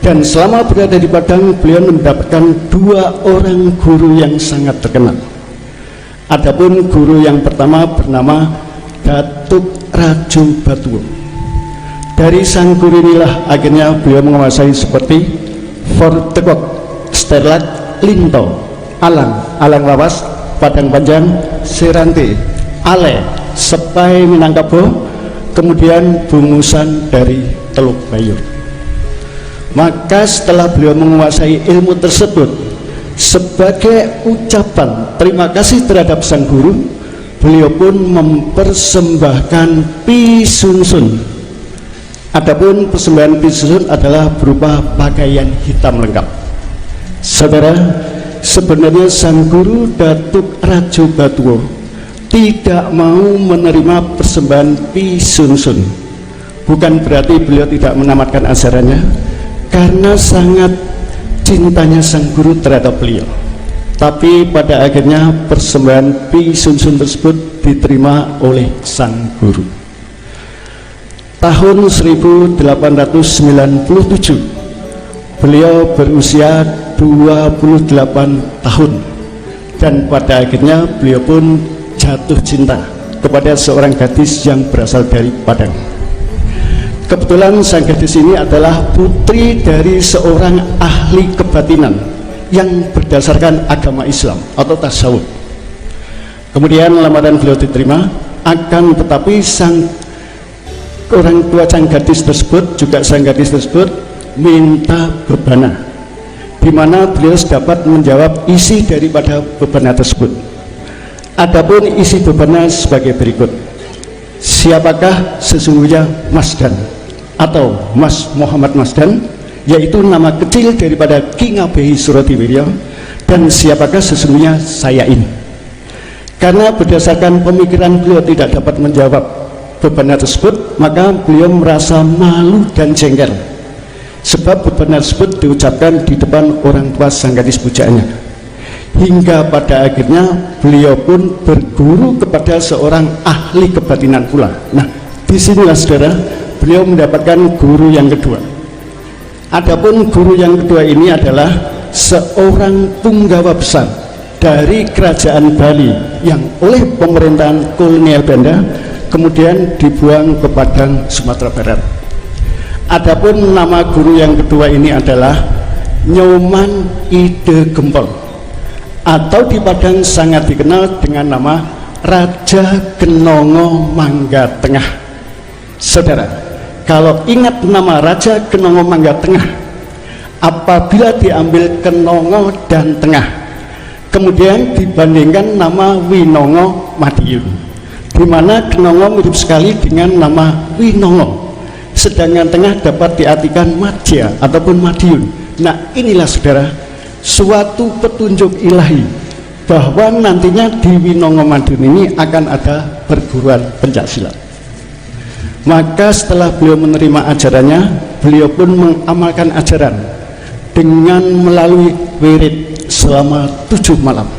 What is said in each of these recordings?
Dan selama berada di Padang, beliau mendapatkan 2 orang guru yang sangat terkenal. Adapun guru yang pertama bernama Datuk Raju Batuo. Dari sang guru inilah akhirnya beliau menguasai seperti Fortekok, Sterlak, Linto, Alang, Alang Lawas, Padang Panjang, Serante, Ale, Sepai Minangkabau, kemudian Bungusan dari Teluk Bayur. Maka setelah beliau menguasai ilmu tersebut, sebagai ucapan terima kasih terhadap sang guru, beliau pun mempersembahkan pisunsun. Adapun persembahan pisunsun adalah berupa pakaian hitam lengkap. Saudara, sebenarnya sang guru Datuk Raju Batuo tidak mau menerima persembahan pisunsun. Bukan berarti beliau tidak menamatkan ajarannya, karena sangat cintanya sang guru terhadap beliau. Tapi pada akhirnya persembahan pisunsun tersebut diterima oleh sang guru. Tahun 1897 beliau berusia 28 tahun, dan pada akhirnya beliau pun jatuh cinta kepada seorang gadis yang berasal dari Padang. Kebetulan sang gadis ini adalah putri dari seorang ahli kebatinan yang berdasarkan agama Islam atau tasawuf. Kemudian lamaran beliau diterima, akan tetapi sang orang tua sang gadis tersebut, juga sang gadis tersebut minta bebana, di mana beliau dapat menjawab isi daripada bebana tersebut. Adapun isi bebana sebagai berikut: siapakah sesungguhnya Mas Dan atau Mas Muhammad Mas Dan, yaitu nama kecil daripada Ki Ngabehi Suratiwirya, dan siapakah sesungguhnya saya ini. Karena berdasarkan pemikiran beliau tidak dapat menjawab bebana tersebut, maka beliau merasa malu dan jengkel, sebab bebana tersebut diucapkan di depan orang tua sang gadis pujaannya. Hingga pada akhirnya beliau pun berguru kepada seorang ahli kebatinan pula. Nah, disinilah saudara, beliau mendapatkan guru yang kedua. Adapun guru yang kedua ini adalah seorang punggawa besar dari kerajaan Bali yang oleh pemerintahan kolonial Belanda kemudian dibuang ke Padang, Sumatera Barat. Adapun nama guru yang kedua ini adalah Nyoman Ide Gempol, atau di Padang sangat dikenal dengan nama Raja Kenongo Mangga Tengah. Saudara, kalau ingat nama Raja Kenongo Mangga Tengah, apabila diambil Kenongo dan Tengah, kemudian dibandingkan nama Winongo Madiun, di mana Kenongo mirip sekali dengan nama Winongo, sedangkan Tengah dapat diartikan Madya ataupun Madiun. Nah, inilah saudara, suatu petunjuk ilahi bahwa nantinya di Winongo Madiun ini akan ada perguruan pencaksilat. Maka setelah beliau menerima ajarannya, beliau pun mengamalkan ajaran dengan melalui wirid selama 7 malam.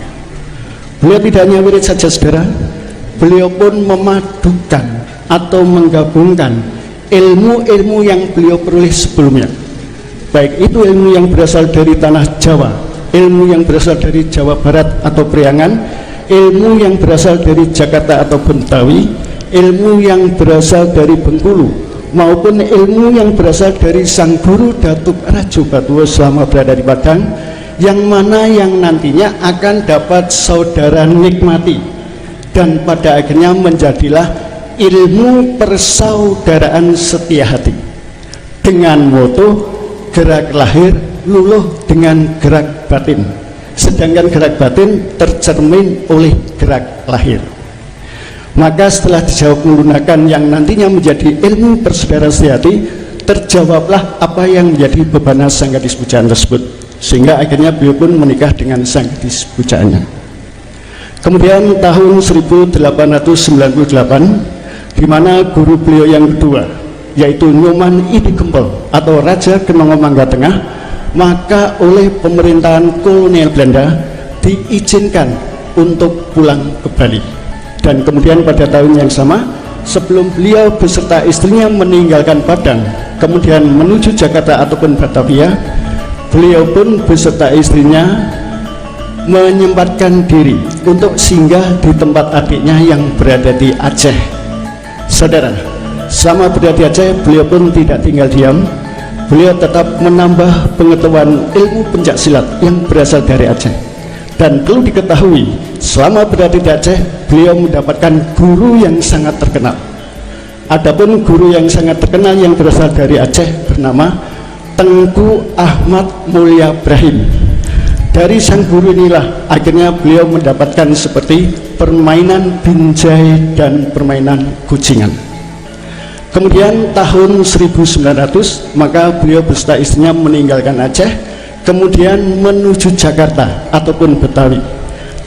Beliau tidak hanya wirid saja saudara, beliau pun memadukan atau menggabungkan ilmu-ilmu yang beliau peroleh sebelumnya, baik itu ilmu yang berasal dari tanah Jawa, ilmu yang berasal dari Jawa Barat atau Priangan, ilmu yang berasal dari Jakarta atau Bentawi, ilmu yang berasal dari Bengkulu, maupun ilmu yang berasal dari sang guru Datuk Raju Batuo selama berada di Padang, yang mana yang nantinya akan dapat saudara nikmati, dan pada akhirnya menjadilah ilmu persaudaraan setia hati dengan moto gerak lahir luluh dengan gerak batin, sedangkan gerak batin tercermin oleh gerak lahir. Maka setelah dijawab menggunakan yang nantinya menjadi ilmu persaudaraan setia hati, terjawablah apa yang menjadi bebana sang gadis pujaan tersebut, sehingga akhirnya beliau pun menikah dengan sang gadis pujaannya. Kemudian tahun 1898, di mana guru beliau yang kedua, yaitu Nyoman Ide Gempol atau Raja Kenongo Mangga Tengah, maka oleh pemerintahan kolonial Belanda diizinkan untuk pulang ke Bali. Dan kemudian pada tahun yang sama sebelum beliau beserta istrinya meninggalkan Padang kemudian menuju Jakarta ataupun Batavia, beliau pun beserta istrinya menyempatkan diri untuk singgah di tempat adiknya yang berada di Aceh. Saudara, selama berada di Aceh, beliau pun tidak tinggal diam. Beliau tetap menambah pengetahuan ilmu pencaksilat yang berasal dari Aceh. Dan perlu diketahui, selama berada di Aceh, beliau mendapatkan guru yang sangat terkenal. Adapun guru yang sangat terkenal yang berasal dari Aceh bernama Tengku Ahmad Mulia Ibrahim. Dari sang guru inilah akhirnya beliau mendapatkan seperti permainan binjai dan permainan kucingan. Kemudian tahun 1900 maka beliau beserta istrinya meninggalkan Aceh kemudian menuju Jakarta ataupun Betawi.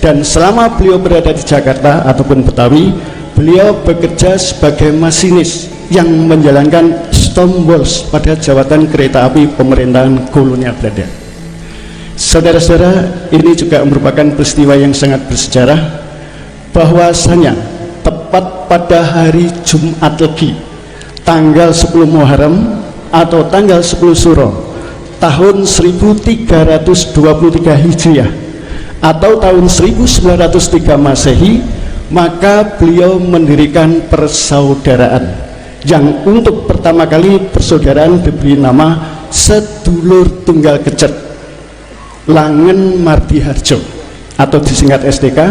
Dan selama beliau berada di Jakarta ataupun Betawi, beliau bekerja sebagai masinis yang menjalankan Stoombols pada jawatan kereta api pemerintahan kolonial Belanda. Saudara-saudara, ini juga merupakan peristiwa yang sangat bersejarah, bahwasanya tepat pada hari Jumat Legi tanggal 10 Muharram atau tanggal 10 Suro tahun 1323 Hijriah atau tahun 1903 Masehi, maka beliau mendirikan persaudaraan yang untuk pertama kali persaudaraan diberi nama Sedulur Tunggal Kecet Langen Mardiharjo atau disingkat STK,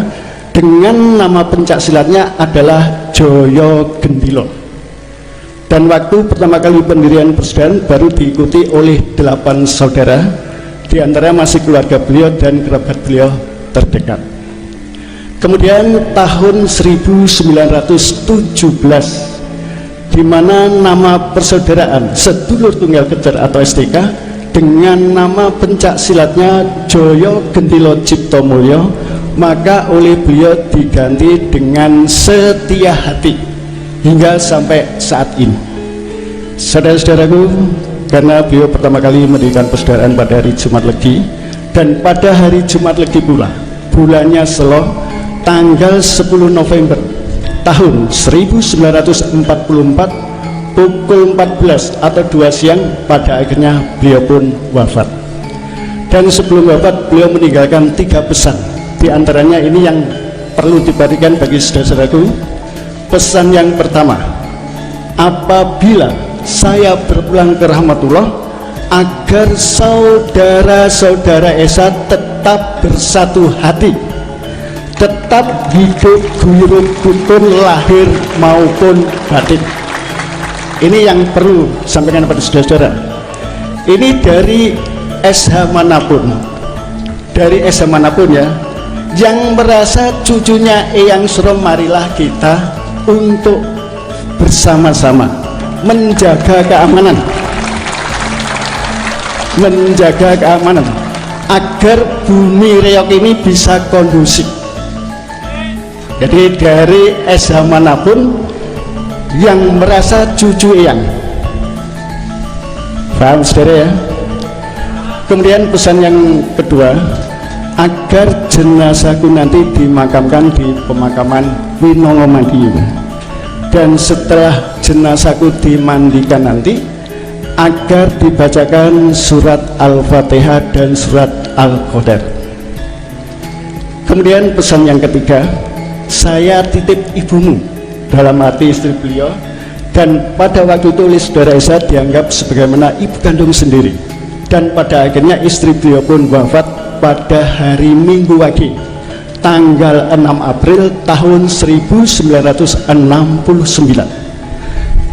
dengan nama pencaksilatnya adalah Joyo Gendilo. Dan waktu pertama kali pendirian persaudaraan baru diikuti oleh 8 saudara, diantara masih keluarga beliau dan kerabat beliau terdekat. Kemudian tahun 1917, di mana nama persaudaraan Sedulur Tunggal Kecet atau STK dengan nama pencaksilatnya Joyo Gendilo Cipto Mulyo, maka oleh beliau diganti dengan Setia Hati hingga sampai saat ini. Saudara-saudaraku, karena beliau pertama kali mendirikan persaudaraan pada hari Jumat Legi, dan pada hari Jumat Legi pula bulannya Selo tanggal 10 November tahun 1944 pukul 14 atau 2 siang pada akhirnya beliau pun wafat. Dan sebelum wafat beliau meninggalkan 3 pesan. Di antaranya ini yang perlu diperhatikan bagi saudara-saudaraku. Pesan yang pertama, apabila saya berpulang ke rahmatullah, agar saudara-saudara Esa tetap bersatu hati, tetap hidup guyub rukun lahir maupun batin. Ini yang perlu sampaikan kepada saudara-saudara. Ini dari SH manapun, dari SH manapun ya, yang merasa cucunya Eyang Surom, marilah kita untuk bersama-sama menjaga keamanan, agar bumi Reog ini bisa kondusif. Jadi dari SH manapun yang merasa cucu Eyang, paham saudara ya. Kemudian pesan yang kedua, agar jenazahku nanti dimakamkan di pemakaman Winongo Madiun, dan setelah jenazahku dimandikan nanti agar dibacakan surat Al-Fatihah dan surat Al-Qadar. Kemudian pesan yang ketiga, saya titip ibumu, dalam arti istri beliau, dan pada waktu itu oleh saudara Esa dianggap sebagaimana ibu kandung sendiri, dan pada akhirnya istri beliau pun wafat pada hari Minggu Wage tanggal 6 April tahun 1969.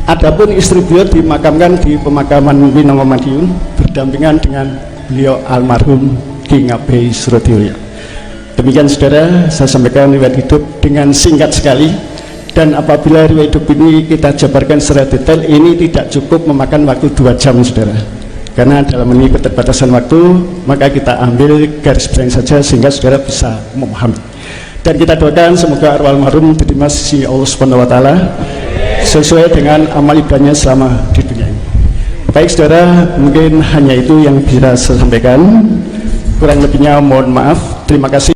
Adapun istri beliau dimakamkan di pemakaman Winongo Madiun berdampingan dengan beliau almarhum King Abe Surodioyo. Demikian saudara, saya sampaikan riwayat hidup dengan singkat sekali. Dan apabila riwayat hidup ini kita jabarkan secara detail, ini tidak cukup memakan waktu 2 jam saudara, karena dalam ini keterbatasan waktu, maka kita ambil garis besar saja sehingga saudara bisa memahami. Dan kita doakan semoga arwah almarhum diterima sisi Allah Subhanahu wa Ta'ala sesuai dengan amal ibadahnya selama di dunia ini. Baik saudara, mungkin hanya itu yang bisa saya sampaikan, kurang lebihnya mohon maaf. Terima kasih.